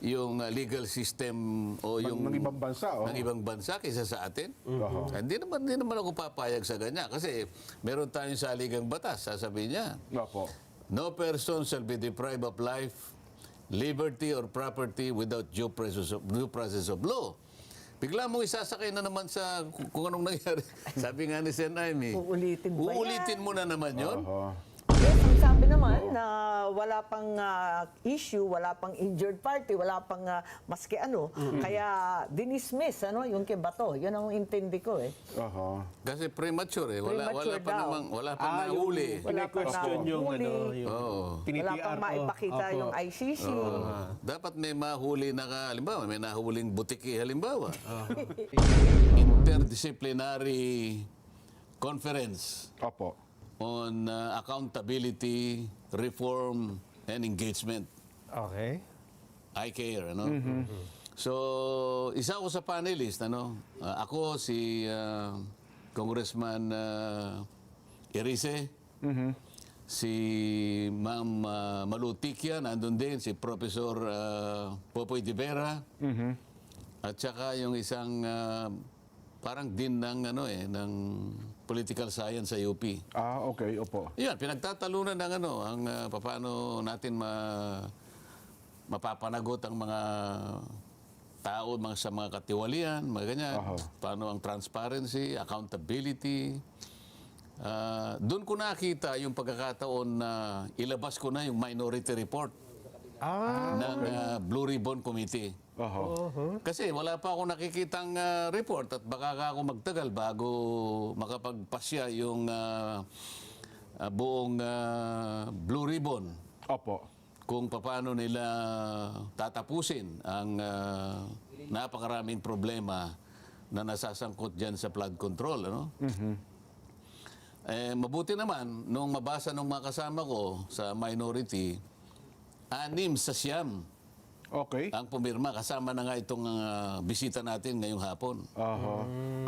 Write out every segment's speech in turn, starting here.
legal system o yung ng ibang bansa, ng ibang bansa kaysa sa atin. Hindi naman ako papayag sa ganyan kasi meron tayong saligang batas, sasabihin niya. Opo. No person shall be deprived of life, liberty, or property without due process of law. Bigla mong isasakay na naman sa kung anong nangyari. Sabi nga ni Sen. Aimee, Uulitin ba yan? uulitin mo na naman yun. Yes, ang sabi naman na wala pang issue, wala pang injured party, wala pang maski ano. Kaya dinismiss yung kay Bato. Yun ang intindi ko eh. Kasi premature eh. Wala Premature pa daw. namang, wala pa nahuli. Wala pa question yung nahuli. Oo. Wala pang maipakita yung ICC. Dapat may mahuli na halimbawa, may nahuling butiki halimbawa. Interdisciplinary conference Opo. on accountability, reform, and engagement. Okay. I care, ano? So, isa ako sa panelist, ano? Ako, si Congressman Erice, si Ma'am Malutikia, nandun din, si Professor Popoy de Vera, at saka yung isang parang din ng, ng political science sa UP. Okay, opo. Yan, pinagtatalunan ng ang paano natin mapapanagot ang mga tao sa mga katiwalian, mga ganyan. Paano ang transparency, accountability. Doon ko nakita yung pagkakataon na ilabas ko na yung minority report ng Blue Ribbon Committee. Kasi wala pa ako nakikitang report at baka ako magtagal bago makapagpasya yung buong Blue Ribbon. Opo. Kung paano nila tatapusin ang napakaraming problema na nasasangkot dyan sa flood control. Mabuti naman, nung mabasa ng mga kasama ko sa minority, 6 sa 9 Okay. ang pumirma. Kasama na nga itong bisita natin ngayong hapon. 6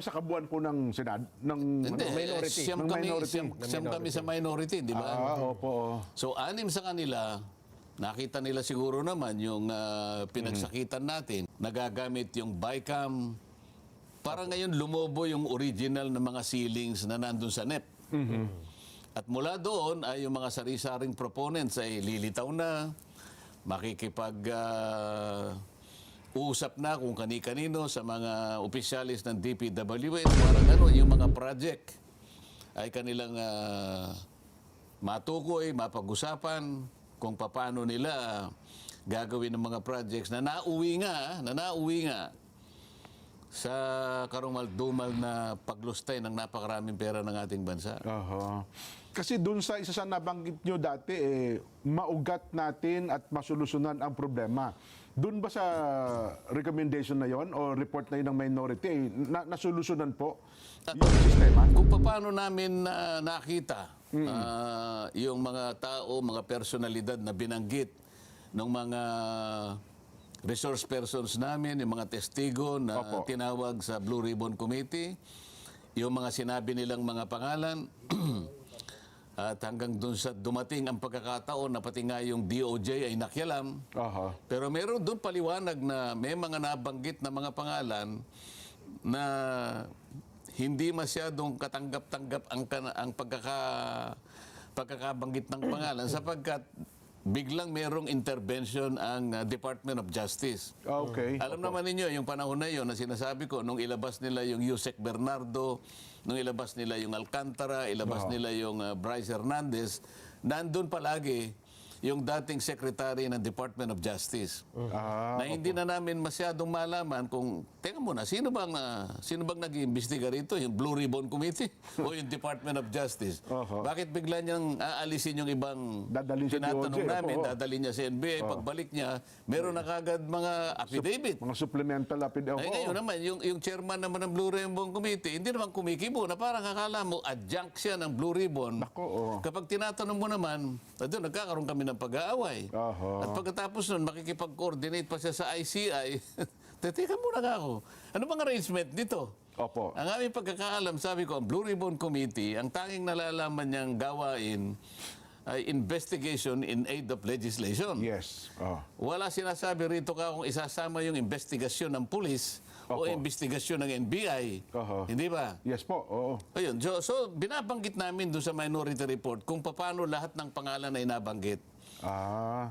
sa kabuuan po ng Senado, ng Hindi, minority. siyam kami sa minority, di ba? Opo. So, 6 sa kanila, nakita nila siguro naman yung pinagsakitan natin. Nagagamit yung BICAM. Para ngayon lumobo yung original na mga ceilings na nandun sa NEP. At mula doon ay yung mga sari-saring proponents ay lilitaw na, makikipag-usap na kung kani-kanino sa mga opisyalis ng DPWH. Parang yung mga project ay kanilang matukoy, mapag-usapan kung paano nila gagawin ng mga projects na nauwi nga sa karumal-dumal na paglustay ng napakaraming pera ng ating bansa. Kasi dun sa isa sa nabanggit nyo dati, maugat natin at masolusyonan ang problema. Dun ba sa recommendation na yon o report na yun ng minority, nasolusyonan po yung sistema? Kung paano namin nakita yung mga tao, mga personalidad na binanggit ng mga resource persons namin, yung mga testigo na tinawag sa Blue Ribbon Committee, yung mga sinabi nilang mga pangalan, at hanggang dun sa dumating ang pagkakataon na pati nga yung DOJ ay nakialam. Pero meron dun paliwanag na may mga nabanggit na mga pangalan na hindi masyadong katanggap-tanggap ang pagkakabanggit ng pangalan sapagkat biglang merong intervention ang Department of Justice. Alam naman ninyo, yung panahon na yun na sinasabi ko, nung ilabas nila yung Yusek Bernardo, nung ilabas nila yung Alcantara, ilabas nila yung Bryce Hernandez, nandun palagi yung dating Secretary ng Department of Justice. Na hindi na namin masyadong malaman kung, teka muna, sino bang nag-iimbestiga rito? Yung Blue Ribbon Committee o yung Department of Justice? Bakit bigla niyang aalisin yung ibang tinatanong namin, dadalhin niya sa NBI, pagbalik niya, meron na kagad mga affidavit. Mga supplemental affidavit. Ay ngayon naman, yung chairman naman ng Blue Ribbon Committee, hindi naman kumikibo na parang akala mo, adjunct siya ng Blue Ribbon. Kapag tinatanong mo naman, doon nagkakaroon kami ng pag-aaway. At pagkatapos nun, makikipag-coordinate pa siya sa ICI. Teka muna nga ako. Ano bang arrangement dito? Ang aming pagkakaalam, sabi ko, ang Blue Ribbon Committee, ang tanging nalalaman niyang gawain ay investigation in aid of legislation. Yes. Wala sinasabi rito ka kung isasama yung investigasyon ng pulis o Opo. investigasyon ng NBI. Oho. Hindi ba? Yes po, oo. Ayun. So binabanggit namin doon sa minority report kung paano lahat ng pangalan ay nabanggit.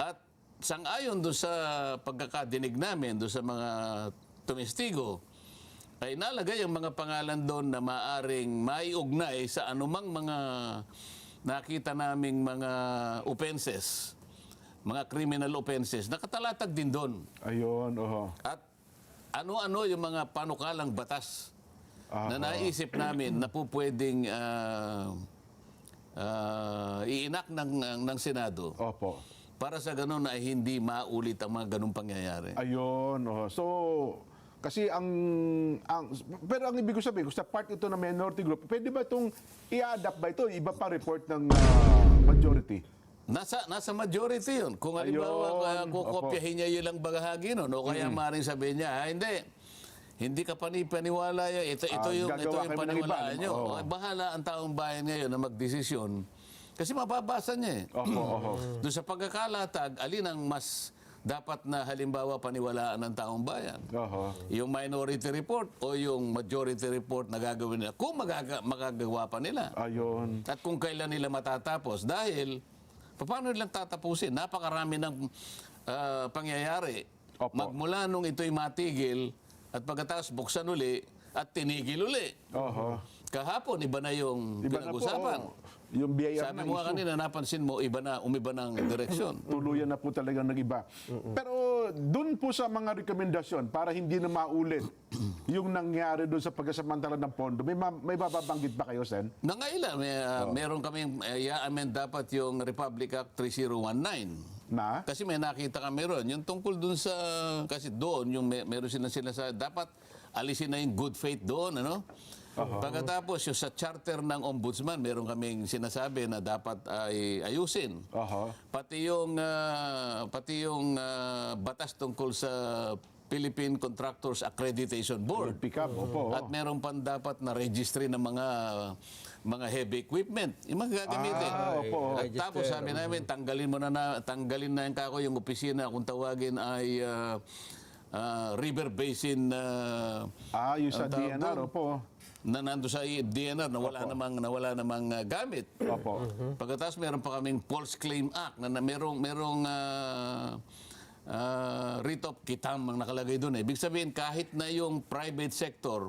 At sang-ayon doon sa pagkakadinig namin doon sa mga tumestigo, ay nalagay ang mga pangalan doon na maaring maiugnay sa anumang mga nakita naming mga offenses, mga criminal offenses, nakatalatag din doon. Ayun, oho. At ano-ano yung mga panukalang batas na naisip namin na po pwedeng iinak ng Senado Opo. para sa ganun ay hindi maulit ang mga ganung pangyayari. Ayun, oho. So, kasi pero ang ibig ko sabihin, kung sa part ito ng minority group, pwede ba itong i-adapt ba ito? Iba pa report ng majority? Nasa majority yun. Kung halimbawa, kukopyahin niya yun lang bahagi nun, o kaya maaaring sabihin niya, hindi ka panipaniwala yan. Ito yung gagawa kami ng paniwalaan iba, nyo. no? O, bahala ang taong bayan ngayon na magdesisyon. Kasi mababasa niya eh. Oho. Doon sa pagkakalatag, alin ang mas dapat na halimbawa paniwalaan ng taong bayan? Oho. Yung minority report o yung majority report na gagawin nila? Kung magagawa pa nila. Ayun. At kung kailan nila matatapos. Dahil, paano nilang tatapusin? Napakarami ng pangyayari. Opo. Magmula nung ito'y matigil at pagkatapos buksan uli at tinigil uli. Oho. Kahapon, iba na yung Iba na po. pinag-usapan. Yung BIR Sabi na mo nga issue. kanina, napansin mo, umiba ng direksyon. Tuluyan na po talagang nag-iba. Pero dun po sa mga rekomendasyon, para hindi na maulit yung nangyari dun sa pagkasamantala ng pondo, may mababanggit ba kayo, Sen? Nangailan, meron kaming i-amend dapat yung Republic Act 3019. Na? Kasi may nakita kami ron. Yung tungkol dun sa, kasi doon, yung meron silang sinasabi, dapat alisin na yung good faith doon, ano? Pagkatapos, yung sa charter ng ombudsman, meron kaming sinasabi na dapat ay ayusin. Oho. Pati yung batas tungkol sa Philippine Contractors Accreditation Board. Pick up, opo. At meron pang dapat na registry ng mga heavy equipment. Yung mga gagamitin. Opo. At tapos sabi namin, tanggalin na yung kako yung opisina kung tawagin ay River Basin Yung sa ang tawag DNR, doon? opo. na nando sa DNR na wala namang gamit. Opo. Pagkatapos meron pa kaming False Claim Act na merong writ of quitam ang nakalagay doon. Ibig sabihin kahit na yung private sector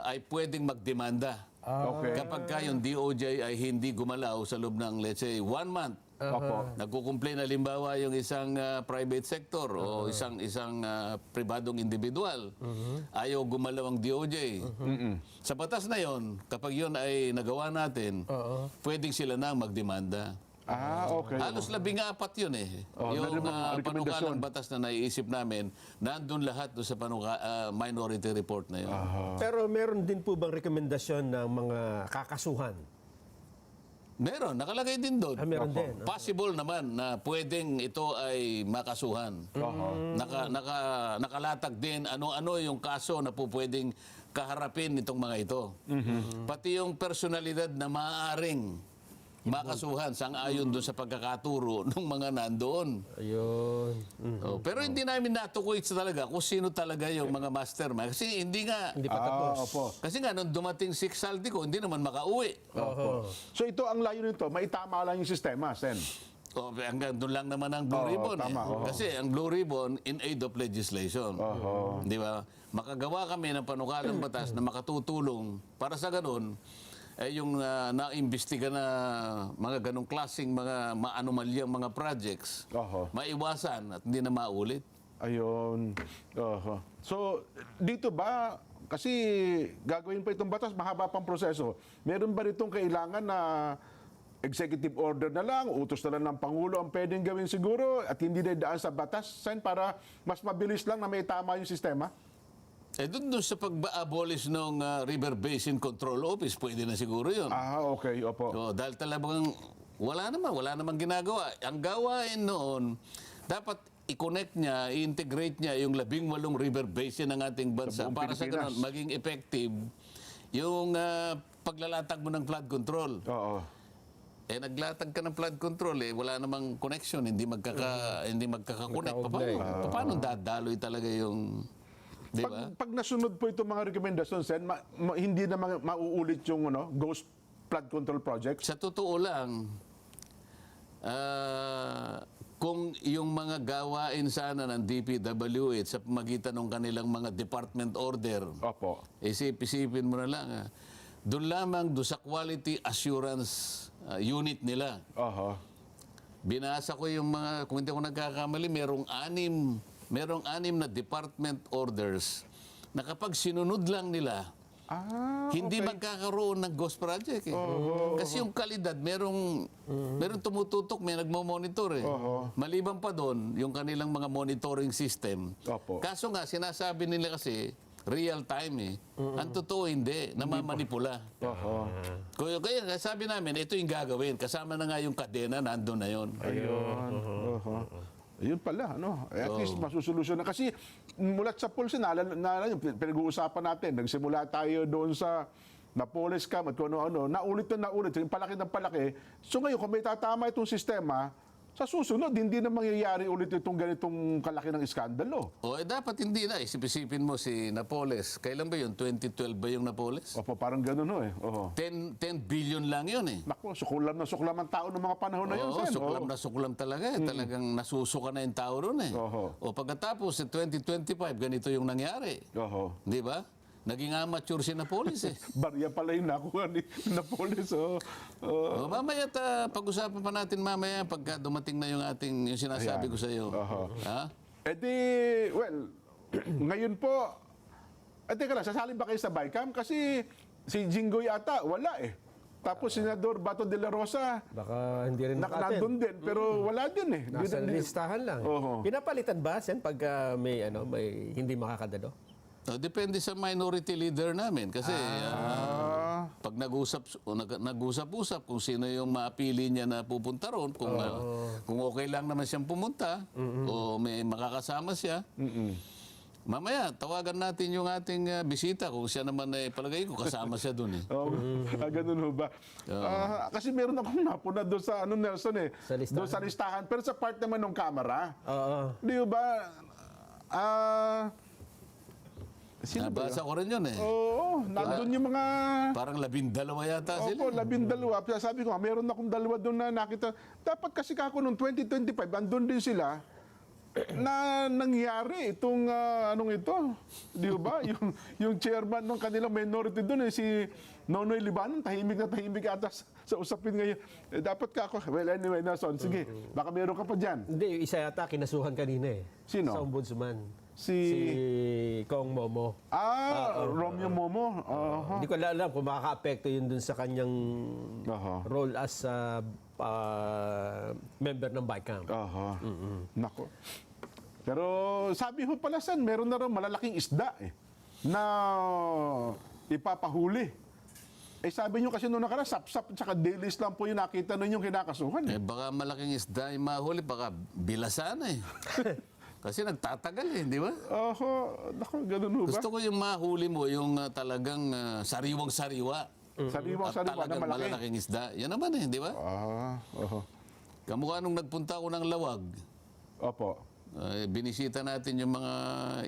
ay pwedeng magdemanda. Okay. Kapag ka yung DOJ ay hindi gumalaw sa loob ng let's say 1 month. Opo. Nagkukumplain halimbawa yung isang private sector o isang pribadong individual. Ayaw gumalaw ang DOJ. Sa batas na yon, kapag yon ay nagawa natin, pwedeng sila na magdemanda. Okay. Halos 14 yun eh. Meron Yung mga rekomendasyon. panukalang batas na naiisip namin, nandun lahat doon sa minority report na yun. Pero meron din po bang rekomendasyon ng mga kakasuhan? Meron, nakalagay din doon. Meron din. Possible naman na pwedeng ito ay makasuhan. Nakalatag din ano-ano yung kaso na po pwedeng kaharapin itong mga ito. Pati yung personalidad na maaaring makasuhan sang-ayon doon sa pagkakaturo ng mga nandoon. Ayun. Pero hindi namin natukoy talaga kung sino talaga yung mga mastermind. Kasi hindi nga, Hindi pa tapos. Opo. kasi nga nung dumating si Saldico, hindi naman makauwi. Opo. So ito ang layo nito, maitama lang yung sistema, Sen. Hanggang doon lang naman ang Blue Ribbon. tama, Kasi ang Blue Ribbon in aid of legislation. Di ba? Makagawa kami ng panukalang batas na makatutulong para sa ganun, yung naimbestiga na mga ganong klaseng mga maanomalyang mga projects, maiwasan at hindi na maulit. Ayun. So, dito ba, kasi gagawin pa itong batas, mahaba pang proseso. Meron ba itong kailangan na executive order na lang, utos na lang ng Pangulo ang pwedeng gawin siguro at hindi na daan sa batas, Sen, para mas mabilis lang na may tama yung sistema? Doon sa pag-abolish ng River Basin Control Office, pwede na siguro yun. Okay, opo. So, dahil talagang wala namang ginagawa. Ang gawain noon, dapat i-connect niya, i-integrate niya yung 18 river basin ng ating bansa buong para sa Pilipinas. ganun maging effective yung paglalatag mo ng flood control. Oo. naglatag ka ng flood control wala namang connection, hindi magkaka-connect. Paano dadaloy talaga yung, di ba? Pag nasunod po itong mga rekomendasyon, Sen, hindi na mauulit yung ghost flood control projects? Sa totoo lang, kung yung mga gawain sana ng DPWH sa pamagitan ng kanilang mga department order, Opo. isipin mo na lang, doon lamang sa quality assurance unit nila. Aha. Binasa ko yung mga, kung hindi ako nagkakamali, merong anim na department orders na kapag sinunod lang nila, hindi magkakaroon ng ghost project. Kasi yung kalidad, merong tumututok, may nagmo-monitor. Maliban pa doon, yung kanilang mga monitoring system. Opo. Kaso nga, sinasabi nila kasi, real time Ang totoo hindi, namamanipula. Kaya sabi namin, ito yung gagawin. Kasama na nga yung kadena, nandun na yun. Ayun. Ayun pala, at least masusolusyon na. Kasi mulat sa pulse, naalala yung pinag-uusapan natin, nagsimula tayo doon sa Napoles Cam at kung ano-ano, naulit yung palaki ng palaki. So ngayon, kung may tatama itong sistema, sa susunod, hindi na mangyayari ulit itong ganitong kalaki ng iskandalo. Dapat hindi na. Isipin mo si Napoles. Kailan ba yun? 2012 ba yung Napoles? Opo, parang gano'n 10 billion lang yun Naku, suklam ang tao ng mga panahon na yun, Oo, Sen. suklam na suklam talaga. Talagang nasusuka na yung tao ron pagkatapos, 2025, ganito yung nangyari. Di ba? Naging amateur si Napoles Barya pala yung nakuha ni Napoles. Mamaya pag-usapan pa natin mamaya pagka dumating na yung sinasabi ko sa iyo. Ha? Ngayon po, teka lang, sasalin ba kayo sa BICAM? Kasi si Jinggoy ata, wala Tapos Senador Bato de la Rosa, Baka hindi rin makaten. nandun din, pero wala din Nasa listahan lang. Pinapalitan ba, Sen, pag may hindi makakadalo? Depende sa minority leader namin kasi pag nag-usap-usap kung sino yung mapili niya na pupunta ron, kung okay lang naman siyang pumunta o may makakasama siya. Mamaya, tawagan natin yung ating bisita kung siya naman palagay ko kasama siya doon Ganun ho ba? Kasi meron akong napuna doon sa Nelson Sa listahan. Doon sa listahan. Pero sa part naman ng camera. Oo. Di ba? Sino ba Nabasa ko rin yun Oo, nandun yung mga... Parang 12 yata Opo, sila. 12. Sabi ko, meron akong 2 doon na nakita. Dapat kasi kako noong 2025, andun din sila na nangyari itong ito. Di ba? yung chairman ng kanilang minority doon si Nonoy Libanon, tahimik na tahimik ata sa usapin ngayon. Dapat kako, well anyway, Nelson, sige, baka meron ka pa dyan. Hindi, isa yata kinasuhan kanina Sino? Sa ombudsman. Si Kong Momo. Romeo Momo. Hindi ko alam kung makaka-apekto yun dun sa kanyang role as member ng BICAM. Nako. Pero sabi ho pala, Sen, meron na raw malalaking isda na ipapahuli. Sabi nyo kasi noong nakaraan, sap-sap at saka dailies lang po yung nakita nun yung kinakasuhan. Baka malaking isda yung mahuli, baka bilasan Kasi nagtatagal di ba? Nako, ganun ho ba? Gusto ko yung mahuli mo, yung talagang sariwang-sariwa. Sariwang-sariwa na talagang malaki. malalaking isda. Yan naman di ba? Kamukha nung nagpunta ako ng Lawag, Opo. binisita natin yung mga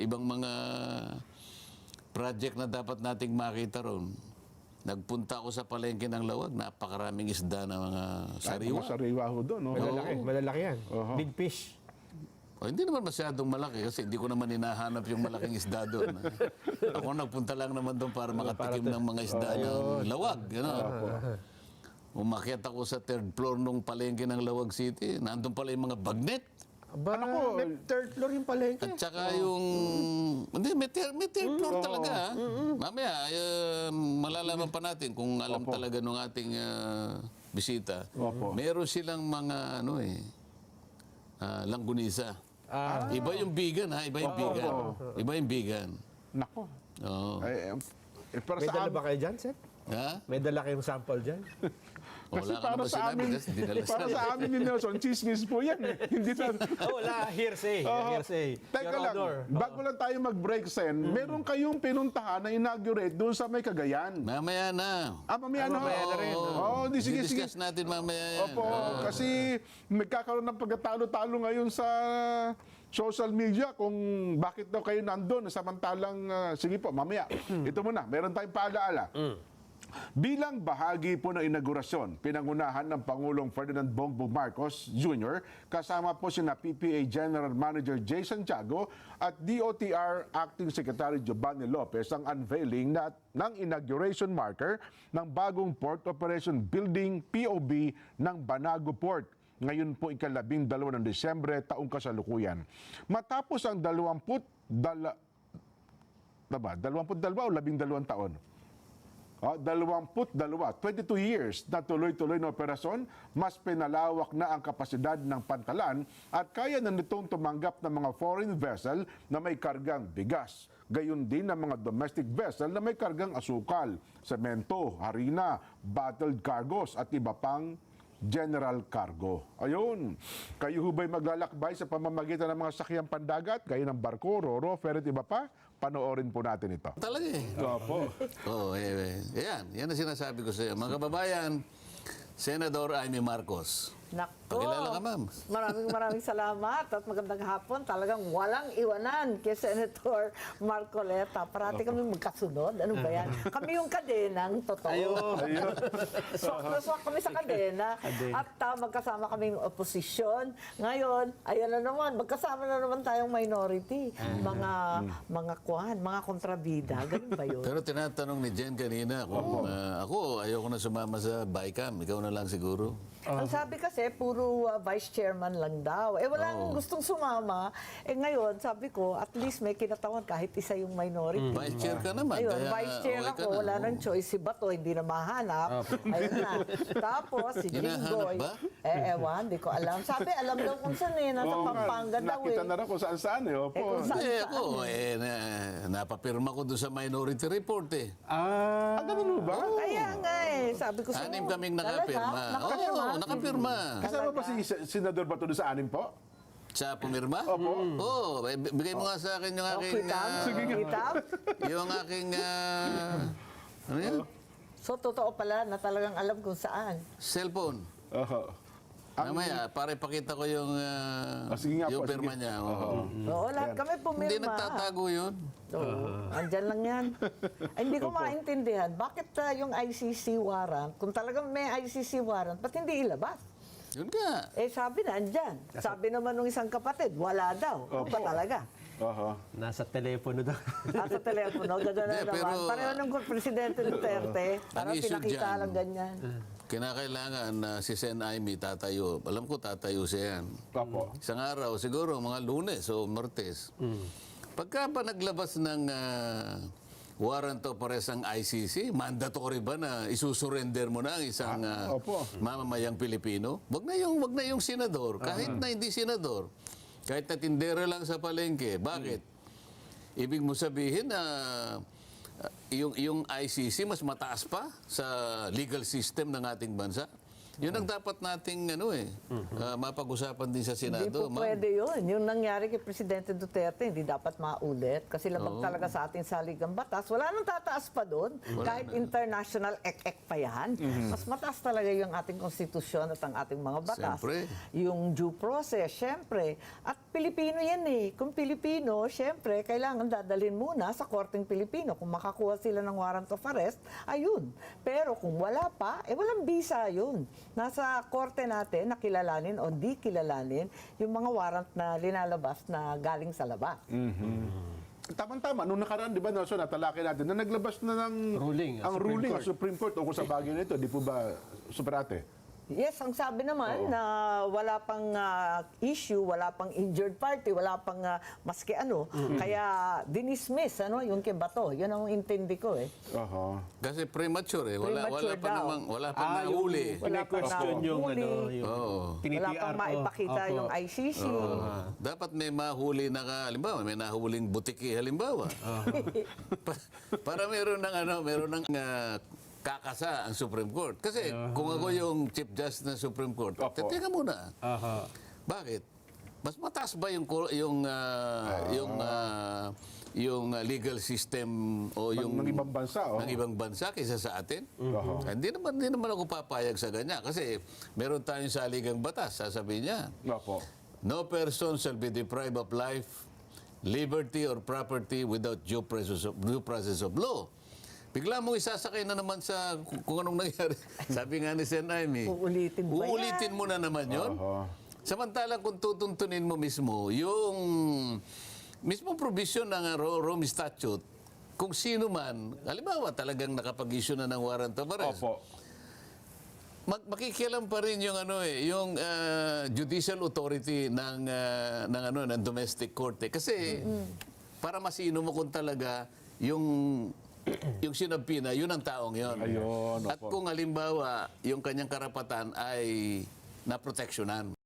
ibang mga project na dapat nating makita ron. Nagpunta ako sa palengke ng Lawag, napakaraming isda na mga sariwa. Mga sariwa ho doon. Malalaki yan. Big fish. Hindi naman masyadong malaki kasi hindi ko naman hinahanap yung malaking isda doon. Ako nagpunta lang naman doon para makatikim ng mga isda ng Lawag. Umakyat ako sa 3rd floor nung palengke ng Lawag City. Nandun pala yung mga bagnet. May third floor yung palengke. At saka yung... Hindi, may third floor talaga. Mamaya, malalaman pa natin kung alam talaga nung ating bisita. Meron silang mga langgunisa. Iba yung vegan iba yung vegan. Iba yung vegan. Nako. Oo. Para May sa dala ba kayo dyan, Sen? Ha? May dala kayong sample dyan? Kasi Wala ka para naman sa sinabi amin, kasi dinala para sa amin ni Nelson, chismis po yan. Hindi na, Oh, wala, hearsay. Hearsay. Teka Your lang, Honor. bago lang tayo mag-break, Sen, meron kayong pinuntahan na inaugurate doon sa may Cagayan. Mamaya na. Mamaya na. mamaya na rin. Oo, di, sige, sige. Discuss natin mamaya yan. Opo, kasi nagkakaroon ng pagkatalo-talo ngayon sa social media kung bakit daw kayo nandun samantalang, sige po, mamaya. Ito muna, meron tayong paalaala. Bilang bahagi po ng inaugurasyon, pinangunahan ng Pangulong Ferdinand Bongbong Marcos Jr., kasama po sina PPA General Manager Jason Tiago at DOTR Acting Secretary Giovanni Lopez ang unveiling ng inauguration marker ng bagong Port Operation Building POB ng Banago Port. Ngayon po ika-12 ng Disyembre, taong kasalukuyan. Matapos ang 22 o 12 taon, 22, 22 years na tuloy-tuloy na operasyon, mas pinalawak na ang kapasidad ng pantalan at kaya na nitong tumanggap ng mga foreign vessel na may kargang bigas. Gayon din ang mga domestic vessel na may kargang asukal, semento, harina, bottled cargos at iba pang general cargo. Ayun, kayo ho ba'y maglalakbay sa pamamagitan ng mga sakyang pandagat, gaya ng barko, roro, ferry at iba pa? Panoorin po natin ito. Talaga eh. Opo. Oo, yan ang sinasabi ko sa iyo. Mga kababayan, Senador Amy Marcos. Nako. Pakilala ka, ma'am. Maraming salamat at magandang hapon. Talagang walang iwanan kay Senator Marcoleta. Parati kami magkasunod. Ano ba yan? Kami yung kadenang totoo. Swak na swak kami sa kadena. At magkasama kaming oposisyon. Ngayon, ayan na naman, magkasama na naman tayong minority. Mga kontrabida. Ganun ba yun? Pero tinatanong ni Jen kanina kung ako, ayoko na sumama sa BICAM. Ikaw na lang siguro. Ang sabi kasi, puro vice chairman lang daw. Walang gustong sumama. Ngayon, sabi ko, at least may kinatawan kahit isa yung minority. Vice chair ka naman. Ayun, kaya vice chair okay ka ako, na. wala nang choice. Si Bato, hindi na mahanap. Ayun na. Tapos, si Hinahanap Jinggoy. ba? Ewan, di ko alam. Sabi, alam daw kung saan eh. Nasa Oo nga, Pampanga daw nakita eh. na rin kung saan-saan eh. Opo. kung saan- Hindi, ako, napapirma ko doon sa minority report eh. Ganun ba? Kaya nga eh. Sabi ko sa Anim kaming nakapirma. Nakapirma? Oo, nakapirma. Kasama pa si Senador Bato doon sa anim po? Sa pumirma? Opo. Oo, bigay mo nga sa akin yung aking... Kitab? Kitab? yung aking... ano yan? So, totoo pala na talagang alam kung saan. Cellphone. Oho. Mamaya, para ipakita ko yung, sige nga yung po, pirma sige. niya. Oo. Oo, lahat kami pumirma. Hindi nagtatago yun. Oo, andyan lang yan. Ay, hindi ko maintindihan. Bakit yung ICC warrant, kung talagang may ICC warrant, ba't hindi ilabas? Yun nga. Sabi na, andyan. Sabi naman ng isang kapatid, wala daw. Ano ba talaga? Oho. Nasa telepono daw. Sa telepono, gano'n na Hindi, naman. pero- Pareho ng Presidente Duterte. Parang issue pinakita dyan, lang ganyan. Kinakailangan na si Sen Aimee tatayo. Alam ko tatayo siya yan. Opo. Isang araw, siguro mga Lunes o Martes. Pagka pa naglabas ng warrant of arrest ang ICC, mandatory ba na isusurrender mo na ang isang opo. mamamayang Pilipino? Wag na yung senador, kahit na hindi senador. Kahit na tindera lang sa palengke. Bakit? Ibig mo sabihin na yung ICC mas mataas pa sa legal system ng ating bansa? Yun ang dapat nating mapag-usapan din sa Hindi Senado. po ma'am. pwede yun. Yung nangyari kay Presidente Duterte, hindi dapat maulit. Kasi labag talaga sa ating saligang batas. Wala nang tataas pa doon. Kahit international ek-ek pa yan. Mas mataas talaga yung ating konstitusyon at ang ating mga batas. Siyempre. Yung due process, syempre. At Pilipino yan eh. Kung Pilipino, syempre, kailangan dadalhin muna sa korteng Pilipino. Kung makakuha sila ng warrant of arrest, ayun. Pero kung wala pa, walang visa yun. Nasa korte natin na kilalanin o di kilalanin yung mga warrant na linalabas na galing sa labas. Tama-tama. Nung nakaraan, di ba, Nelson, natalakay natin, na naglabas na ng Ruling, ang Supreme ruling Court. ng Supreme Court tungkol sa bagay na ito. Di po ba, Superate? Yes, ang sabi naman na wala pang issue, wala pang injured party, wala pang maski ano. Kaya dinismiss yung kay Bato. Yun ang intindi ko eh. Oho. Kasi premature eh. Wala Premature pa daw. namang, wala pa nahuli. Wala pa Question yung nahuli. yung Oo. Wala tinitiar pang ko. maipakita Opo. yung ICC. Dapat may mahuli na halimbawa, may nahuling butiki halimbawa. Para meron ng kakasa ang Supreme Court. Kasi kung ako yung Chief Justice ng Supreme Court, Opo. teka muna. Aha. Bakit? Mas mataas ba yung legal system o yung ng ibang bansa, ng ibang bansa kaysa sa atin? Hindi naman ako papayag sa ganyan kasi meron tayong saligang batas, sasabihin niya. Opo. No person shall be deprived of life, liberty, or property without due process of law. Bigla mong isasakay na naman sa kung anong nangyari. Sabi nga ni Sen. Amy, Uulitin ba yan? uulitin mo na naman yun. Samantalang kung tutuntunin mo mismo, yung mismong provision ng Rome Statute, kung sino man, halimbawa talagang nakapag-issue na ng warrant of arrest, Opo. makikialam pa rin yung yung judicial authority ng domestic court kasi para masino mo kung talaga yung sinabina, yun ang taong yun. Ayun, At opo. kung halimbawa yung kanyang karapatan ay naproteksyonan.